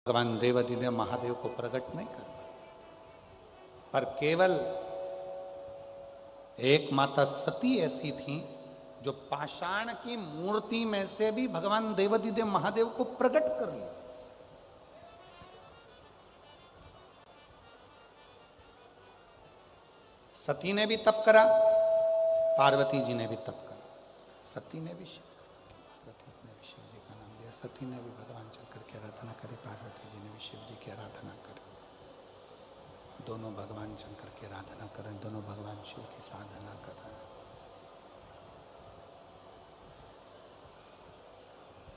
भगवान देवाधिदेव महादेव को प्रकट नहीं कर पाए, पर केवल एक माता सती ऐसी थी जो पाषाण की मूर्ति में से भी भगवान देवाधिदेव महादेव को प्रकट कर लिया। सती ने भी तप करा, पार्वती जी ने भी तप करा। सती ने भी शिव का नाम लिया, पार्वती जी ने भी शिव जी का नाम लिया। सती ने भी भगवान शंकर की आराधना करी, पार्वती जी ने भी शिव जी की आराधना करी। दोनों भगवान शंकर की आराधना कर रहे हैं, दोनों भगवान शिव की साधना कर रहे हैं,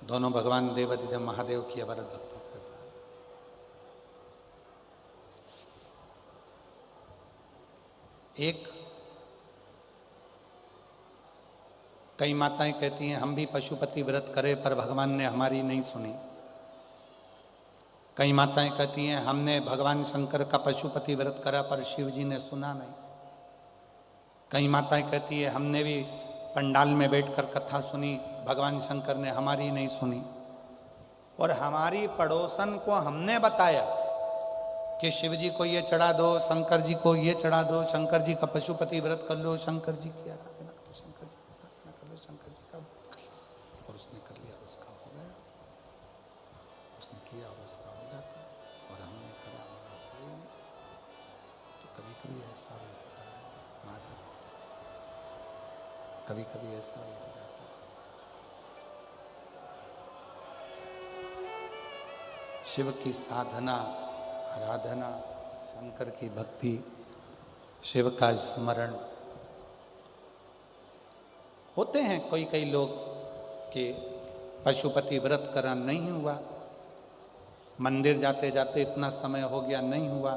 दोनों भगवान देवाधिदेव महादेव की अवरत भक्ति कर रहे हैं। एक कई माताएं कहती हैं हम भी पशुपति व्रत करें पर भगवान ने हमारी नहीं सुनी। कई माताएं कहती हैं हमने भगवान शंकर का पशुपति व्रत करा पर शिव जी ने सुना नहीं। कई माताएं कहती है हमने भी पंडाल में बैठकर कथा सुनी, भगवान शंकर ने हमारी नहीं सुनी। और हमारी पड़ोसन को हमने बताया कि शिव जी को ये चढ़ा दो, शंकर जी को ये चढ़ा दो, शंकर जी का पशुपति व्रत कर लो, शंकर जी की आराधना करो, शंकर जी की साधना कर लो, शंकर जी का, और उसने कर लिया, उसका हो गया, उसने किया और उसका हो गया, और हमने करा और हो ही नहीं। तो कभी कभी ऐसा भी होता है महाराज, कभी कभी ऐसा भी हो जाता है। शिव की साधना, आराधना, शंकर की भक्ति, शिव का स्मरण होते हैं। कई लोग के पशुपति व्रत करा नहीं हुआ, मंदिर जाते जाते इतना समय हो गया नहीं हुआ,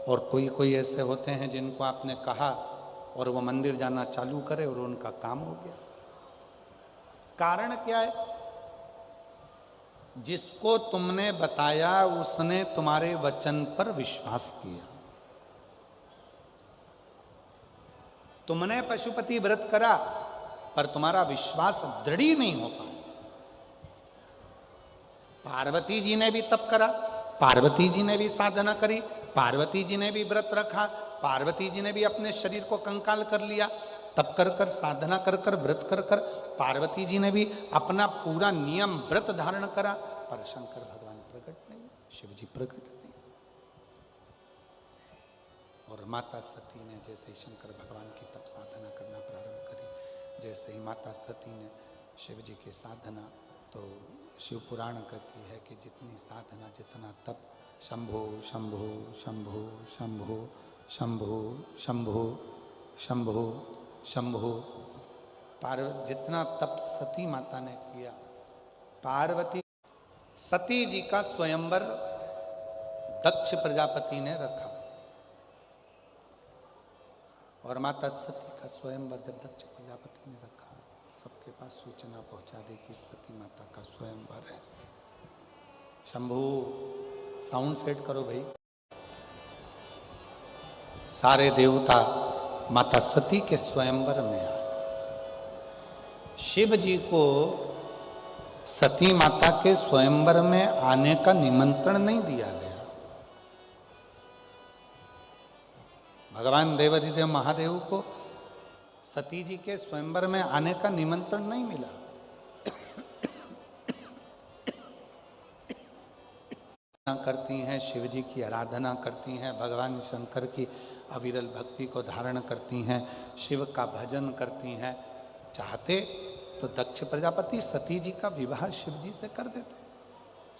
और कोई ऐसे होते हैं जिनको आपने कहा और वो मंदिर जाना चालू करे और उनका काम हो गया। कारण क्या है? जिसको तुमने बताया उसने तुम्हारे वचन पर विश्वास किया। तुमने पशुपति व्रत करा पर तुम्हारा विश्वास दृढ़ नहीं हो पाया। पार्वती जी ने भी तप करा, पार्वती जी ने भी साधना करी, पार्वती जी ने भी व्रत रखा, पार्वती जी ने भी अपने शरीर को कंकाल कर लिया, तप कर कर, साधना कर कर, व्रत कर कर, पार्वती जी ने भी अपना पूरा नियम व्रत धारण करा, पर शंकर भगवान प्रकट नहीं, शिव जी प्रकट नहीं। और माता सती ने जैसे ही शंकर भगवान की तप साधना करना प्रारंभ करी, जैसे ही माता सती ने शिव जी की साधना, तो शिव पुराण कहती है कि जितनी साधना, जितना तप, शंभो शंभो शंभो शंभो शंभो शंभो शंभो शंभो, जितना तप सती माता ने किया, पार्वती सती जी का स्वयंवर दक्ष प्रजापति ने रखा। और माता सती का स्वयंवर जब दक्ष प्रजापति ने रखा, सबके पास सूचना पहुंचा दी कि सती माता का स्वयंवर है। शंभू, साउंड सेट करो भाई। सारे देवता माता सती के स्वयंवर में आए। शिव जी को सती माता के स्वयंवर में आने का निमंत्रण नहीं दिया गया। भगवान देवाधिदेव महादेव को सती जी के स्वयंवर में आने का निमंत्रण नहीं मिला। करती हैं, शिव जी की आराधना करती हैं, भगवान शंकर की अविरल भक्ति को धारण करती हैं, शिव का भजन करती हैं। चाहते तो दक्ष प्रजापति सती जी का विवाह शिव जी से कर देते,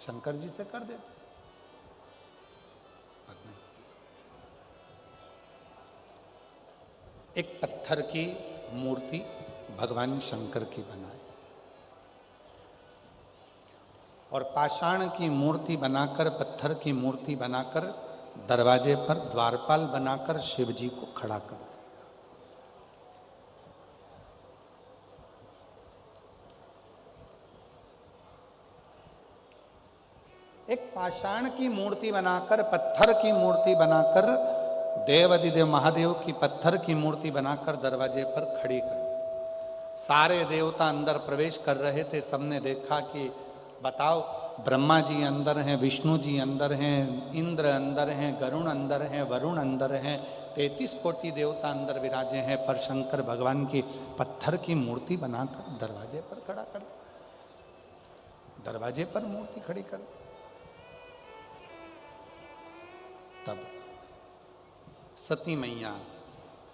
शंकर जी से कर देते, पर नहीं। एक पत्थर की मूर्ति भगवान शंकर की बनाई और पाषाण की मूर्ति बनाकर, पत्थर की मूर्ति बनाकर दरवाजे पर द्वारपाल बनाकर शिव जी को खड़ा कर दिया। एक पाषाण की मूर्ति बनाकर, पत्थर की मूर्ति बनाकर, देवाधिदेव महादेव की पत्थर की मूर्ति बनाकर दरवाजे पर खड़ी कर दी। सारे देवता अंदर प्रवेश कर रहे थे, सबने देखा कि बताओ ब्रह्मा जी अंदर हैं, विष्णु जी अंदर हैं, इंद्र अंदर हैं, गरुण अंदर हैं, वरुण अंदर हैं, 33 कोटि देवता अंदर विराजे हैं, पर शंकर भगवान की पत्थर की मूर्ति बनाकर दरवाजे पर खड़ा कर दिया, दरवाजे पर मूर्ति खड़ी कर दी। तब सती मैया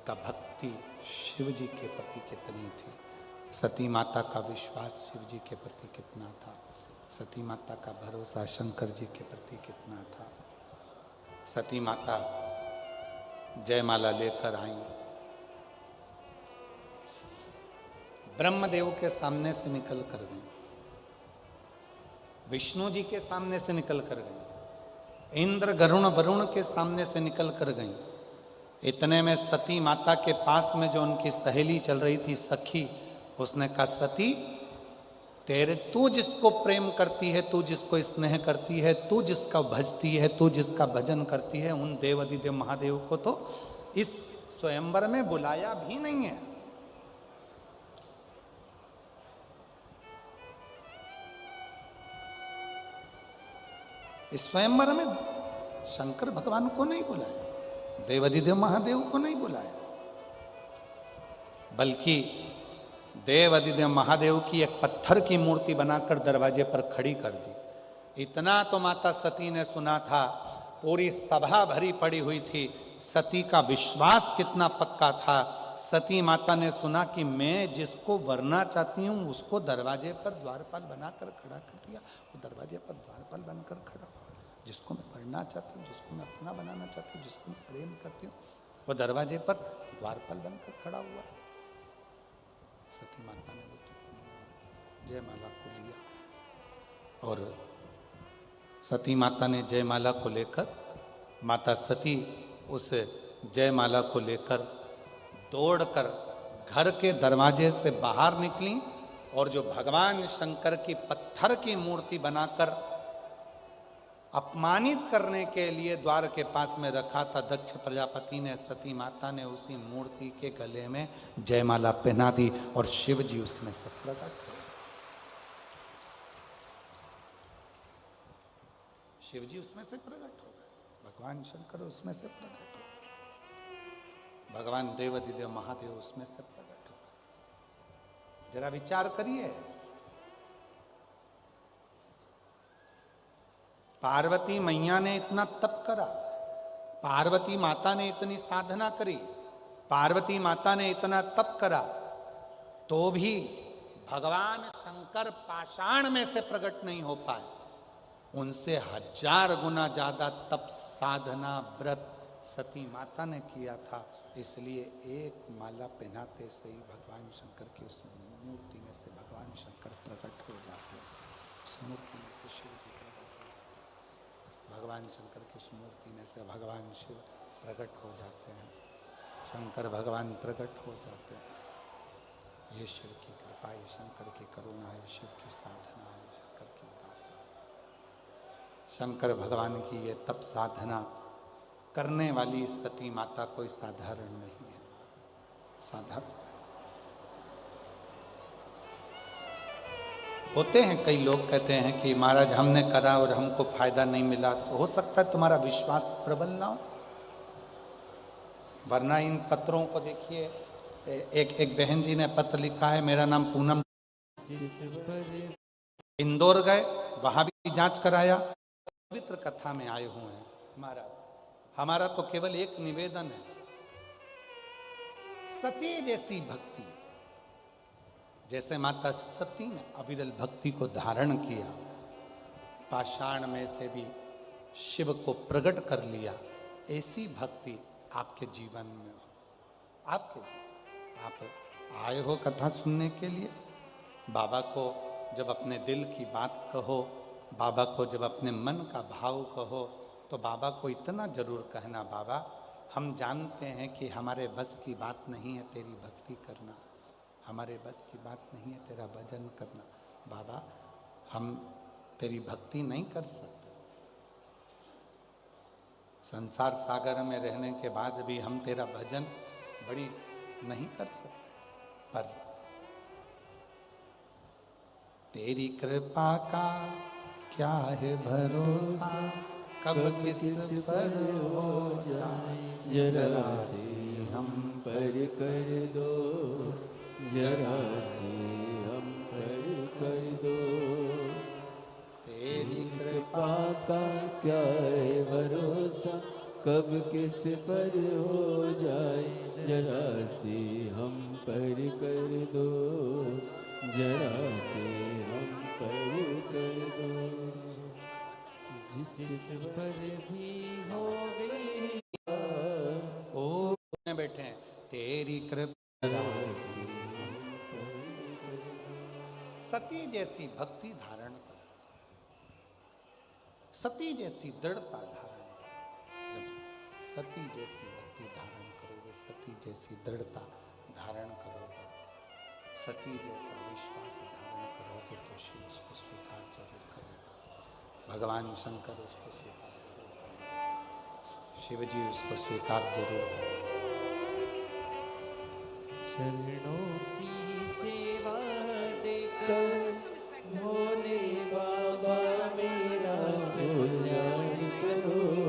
का भक्ति शिव जी के प्रति कितनी थी, सती माता का विश्वास शिव जी के प्रति कितना था, सती माता का भरोसा शंकर जी के प्रति कितना था। सती माता जयमाला लेकर आई, ब्रह्मदेव के सामने से निकल कर गई, विष्णु जी के सामने से निकल कर गई, इंद्र गरुण वरुण के सामने से निकल कर गई। इतने में सती माता के पास में जो उनकी सहेली चल रही थी, सखी, उसने कहा सती, तू जिसको प्रेम करती है, तू जिसको स्नेह करती है, तू जिसका भजती है, तू जिसका भजन करती है, उन देवाधिदेव महादेव को तो इस स्वयंवर में बुलाया भी नहीं है। इस स्वयंवर में शंकर भगवान को नहीं बुलाया, देवाधिदेव महादेव को नहीं बुलाया, बल्कि देवाधिदेव महादेव की एक पत्थर की मूर्ति बनाकर दरवाजे पर खड़ी कर दी। इतना तो माता सती ने सुना था, पूरी सभा भरी पड़ी हुई थी, सती का विश्वास कितना पक्का था। सती माता ने सुना कि मैं जिसको वरना चाहती हूं उसको दरवाजे पर द्वारपाल बनाकर खड़ा कर दिया, वो दरवाजे पर द्वारपाल बनकर खड़ा हुआ। जिसको मैं वरना चाहती हूँ, जिसको मैं अपना बनाना चाहती हूँ, जिसको मैं प्रेम करती हूँ, वो दरवाजे पर द्वारपाल बनकर खड़ा हुआ। सती माता ने वो जयमाला को लिया और सती माता ने जयमाला को लेकर, माता सती उस जयमाला को लेकर दौड़कर घर के दरवाजे से बाहर निकली और जो भगवान शंकर की पत्थर की मूर्ति बनाकर अपमानित करने के लिए द्वार के पास में रखा था दक्ष प्रजापति ने, सती माता ने उसी मूर्ति के गले में जयमाला पहना दी और शिव जी उसमें से प्रकट हुए। शिव जी उसमें से प्रकट हो गए, भगवान शंकर उसमें से प्रकट हो गए, भगवान देवाधिदेव महादेव उसमें से प्रकट हो गए। जरा विचार करिए, पार्वती मैया ने इतना तप करा, पार्वती माता ने इतनी साधना करी, पार्वती माता ने इतना तप करा, तो भी भगवान शंकर पाषाण में से प्रकट नहीं हो पाए। उनसे 1000 गुना ज्यादा तप साधना व्रत सती माता ने किया था, इसलिए एक माला पहनाते से ही भगवान शंकर की उस मूर्ति में से भगवान शंकर प्रकट हो जाते हैं। उस मूर्ति में से शिव जी भगवान शंकर की उस मूर्ति में से भगवान शिव प्रकट हो जाते हैं, शंकर भगवान प्रकट हो जाते हैं। ये शिव की कृपा है, शंकर की करुणा है, शिव की साधना है, शंकर की उदारता है। शंकर भगवान की ये तप साधना करने वाली सती माता कोई साधारण नहीं है, साधारण। होते हैं कई लोग कहते हैं कि महाराज हमने करा और हमको फायदा नहीं मिला, तो हो सकता है तुम्हारा विश्वास प्रबल ना हो, वरना इन पत्रों को देखिए। एक बहन जी ने पत्र लिखा है, मेरा नाम पूनम, इंदौर गए, वहां भी जांच कराया, पवित्र कथा में आए हुए हैं। हमारा तो केवल एक निवेदन है, सती जैसी भक्ति, जैसे माता सती ने अविरल भक्ति को धारण किया, पाषाण में से भी शिव को प्रकट कर लिया, ऐसी भक्ति आपके जीवन में हो। आपके जीवन, आप आए हो कथा सुनने के लिए, बाबा को जब अपने दिल की बात कहो, बाबा को जब अपने मन का भाव कहो, तो बाबा को इतना जरूर कहना, बाबा हम जानते हैं कि हमारे बस की बात नहीं है तेरी भक्ति करना, हमारे बस की बात नहीं है तेरा भजन करना, बाबा हम तेरी भक्ति नहीं कर सकते, संसार सागर में रहने के बाद भी हम तेरा भजन बड़ी नहीं कर सकते, पर तेरी कृपा का क्या है भरोसा कब किस पर हो जाए, जरा सी हम पर कर दो, जरा सी हम पर कर दो। तेरी कृपा कृपा का क्या है भरोसा, कब किस पर हो जाए, जरा सी हम पर कर दो, जरा सी हम पर कर दो। जिस पर भी हो गई ओ में बैठे हैं, तेरी कृपा सती जैसी भक्ति धारण करो, सती जैसी दृढ़ता धारण करो। जब सती जैसी भक्ति धारण करोगे, सती जैसी दृढ़ता धारण करोगे, सती जैसा विश्वास धारण करोगे तो शिव उसको स्वीकार जरूर करेगा, भगवान शंकर उसको स्वीकार जरूर करेगा, शिव जी उसको स्वीकार जरूर करेगा। शरणों